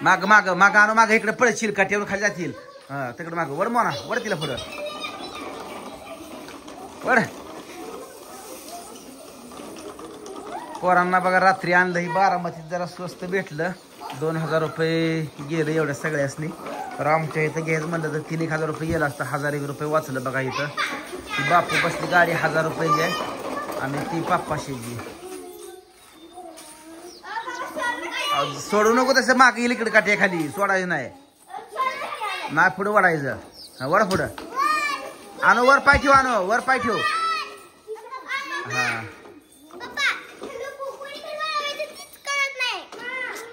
माग माग माग आणू माग इकडे पळशील काठीवर खाली जातील. हा तिकडे माग वर मोना वर तिला पुढं वर. पोरांना बघा रात्री आणलं ही बारामतीत जरा स्वस्त भेटलं. 2000 रुपये गेलं एवढ्या सगळ्यासनी. तर आमच्या इथं घ्यायचं म्हणलं तर 3000 रुपये गेलं असतं. 1001 रुपये वाचलं बघा इथं. ती बापू बसली गाडी 1000 रुपये आहे आणि ती पापाशीची. सोडू नको तसं मागे येईल इकडे काठी खाली सोडायचं नाही. नाही पुढं वडायचं. वर पुढं आणू वर पाय ठेव आणू वर पाय ठेव. हा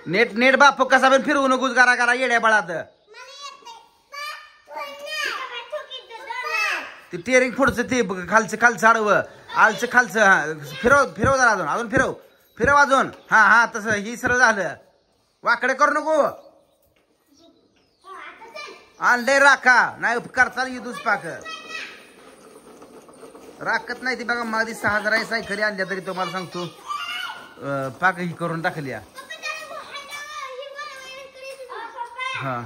नेट नेट बाप कसा पण फिरवू नकोस गारा गारा येड्या बाळात. ते टेरिंग पुढचं ते खालचं खालचं आडवं आलचं खालचं फिरव फिरव जरा अजून अजून फिरव फिरव अजून. हा हा तसं ही सरळ झालं. वाकडे करू नको. आणलंय राखा नाही करता येतोच पाक राखत नाही ती बघा. माझी 6000 सायकली आणल्या तरी तुम्हाला सांगतो पाक ही करून टाकल्या. हा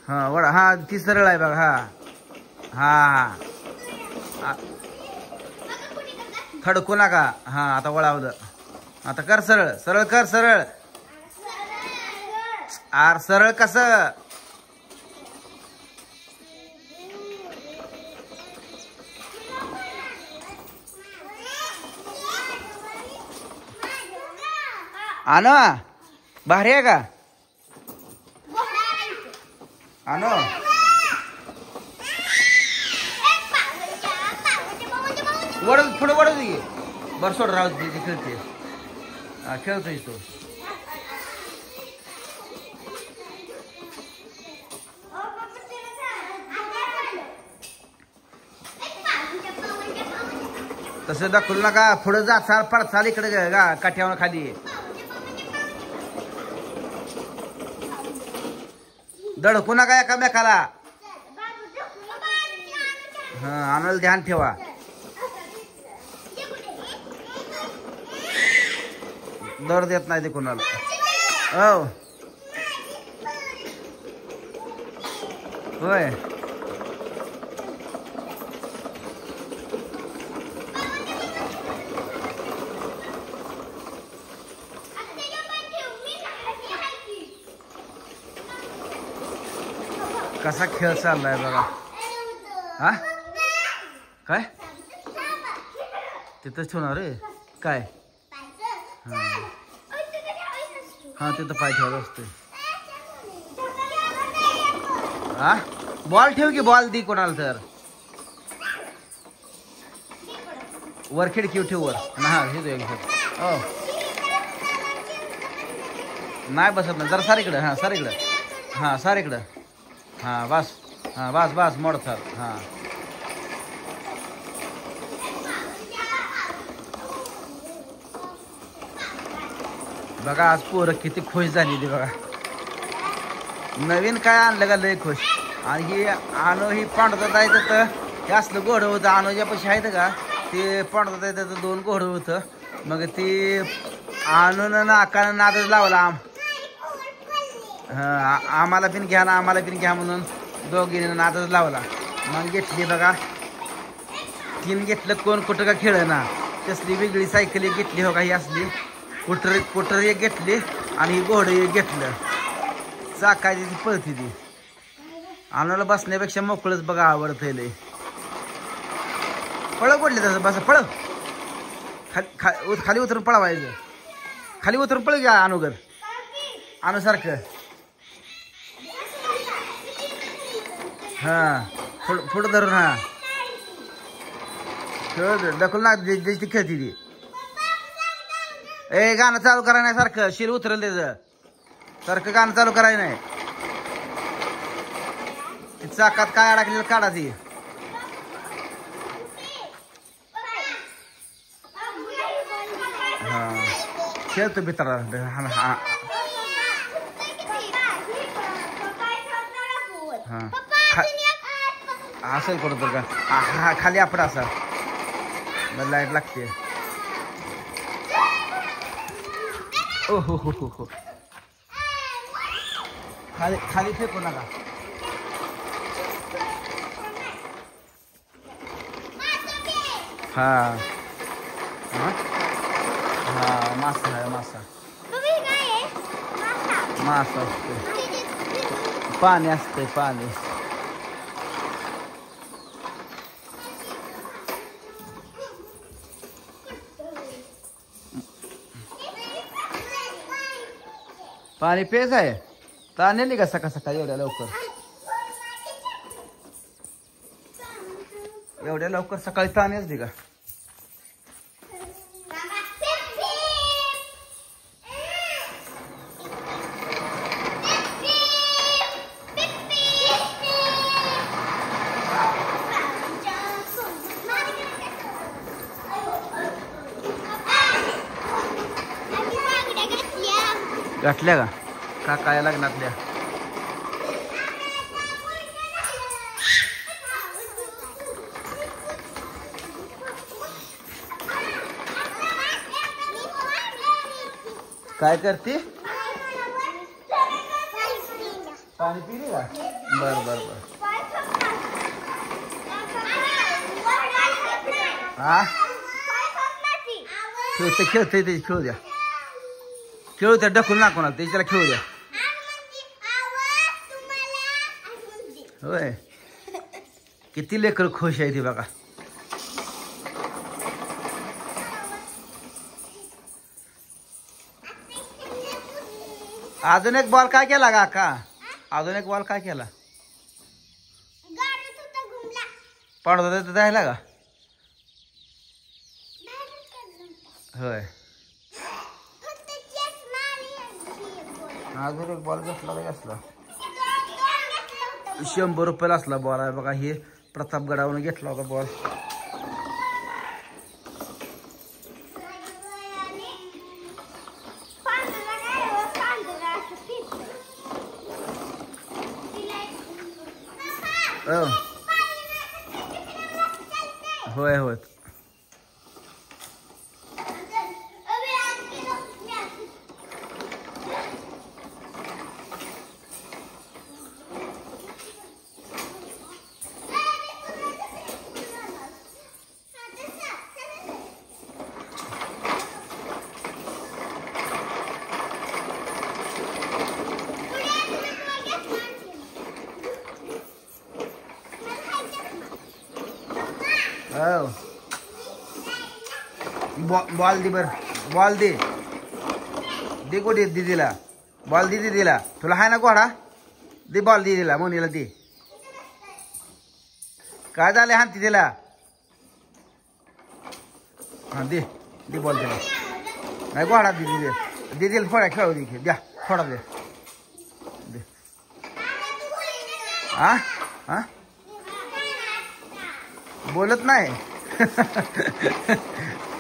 हा वडा हा ती सरळ आहे बघा. हा हा थडकू नका. हा आता वळावलं. आता कर सरळ सरळ कर सरळ. आर सरळ कस आनो भारी आहे का आनो. वड पुढे वडू दे बर सोड राहू दे खेळते. हा खेळतोय तो. तसं दाखवू नका. पुढे जा चाल पडचाल इकडे गा काठ्यावर खाली. दडकू नका एकामेकाला. हा आणायला ध्यान ठेवा. दर देत नाही ते कोणाला. हो होय कसा खेळ चाललाय बघा. हा काय तिथंच ठेवणार रे काय. हा तिथं पाय ठेवत असते. हा बॉल ठेव की बॉल दे कोणाला तर. वर खिडकी ठेव वर. हा हे हो नाही बसत ना जरा सार इकडं. हा सार इकडं. हा सार इकडं. हा बस हा बस बस मोडतात. हा बघा आज पोरं किती खुश झाली ती बघा. नवीन काय आणलं का लय खुश. आणि ही आणू ही पांडवतात आहे तर हे असलं घोडं होतं. आणूच्या पैसे आहेत का ते पांडवतात आहे त्याचं 2 घोडं होतं. मग ती आणून नाकानं नादच लावला. हा आम्हाला पण घ्या ना आम्हाला पण घ्या म्हणून दोघीने नादच लावला. मग घेतली बघा 3 घेतलं. कोण कुठं का खेळ ना तसली वेगळी सायकल एक घेतली हो का. ही असली कुटर एक घेतली आणि ही घोडं एक घेतलं. चाकायची ती पळती ती. आणूला बसण्यापेक्षा मोकळच बघा आवडतंय लय. पळ पडले तसं बस पळ. खाली उतरून पळवायचं. खाली उतरून पळ घ्या अनुगर आणू सारखं. हा पुढं धरून हा खेळ ढकल ना ती खेळती ती. ए गाणं चालू करायला नाही सारखं. शिल उतरल त्याचं सारखं गाणं चालू करायला नाही. चाकात काय अडकलेलं काढा ती. हा खेळतो मित्रा. हा असं करतो का. हा खाली आपडा असा लाईट लागते. ओ हो हो हो हो खाली खाली फेकू नका. हा हा हा मासा आहे मासा. मासा असते पाणी असते पाणी. पाणी पेज आहे. ताणली का सकाळ सकाळी एवढ्या लवकर? एवढ्या लवकर सकाळी ताण येते का? घातल्या का काय लग्नातल्या? काय करते? पाणी पिली का? बर बर बर. हा खेळते खेळते ते खेळू द्या. खेळू द्या ढकलून नाको ना त्याला खेळू द्या. होय किती लेकर खुश आहे ती बघा. अजून एक बॉल काय केला काका? अजून एक बॉल काय केला? पाडत जायला का? होय अजून एक बॉल घेतला का? असला 100 रुपयाला असला बॉल आहे बघा. हे प्रतापगडावरून घेतला होता बॉल. होय होय बॉल दे बर. बॉल दे दे को दे दीदीला. बॉल दे दीदीला. तुला हाय ना घोडा? दे बॉल दीदीला. मोनीला दे. काय झालं हाणती तिला? हा दे दे बॉल दिला. नाही घोडा दीदीला. दीदीला थोड्या खेळू दे. द्या थोडा दे. हा हा बोलत नाही.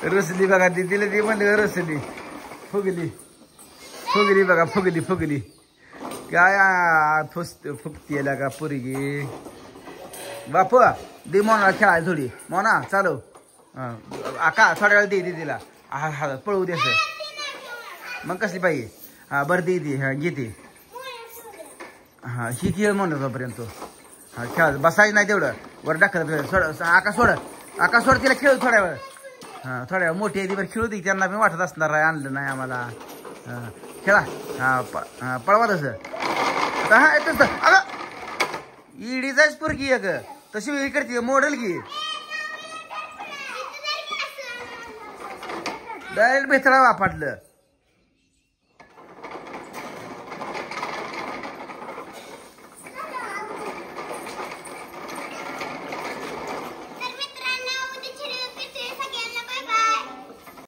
रुसली बघा दीदीला ती म्हणली रुसली. फुगली फुगली बघा फुगली फुगली. काय फुगती का पोरगी. बापू दे मोना खेळाय थोडी. मोना चालू. आका थोड्या वेळ दे दीदीला. हा पळू दे मग कसली पाहिजे. हा बरं दे दे. हा घेते. हा ही खेळ म्हणत तोपर्यंत. हा खेळ बसायचं नाही तेवढं वर टाकत. सोड आका सोड. आका सोड तिला खेळू थोड्या वेळ. हा थोड्या मोठी आहे ती बरं खेळू दे. त्यांना पण वाटत असणार आहे आणलं नाही आम्हाला. खेळा. हा पळवा तसं. हा तसं अगं इडी जायच पोरगी आहे ग. तशी वेगळी करते मॉडेल की. डायरेक्ट भेसळा वापरलं.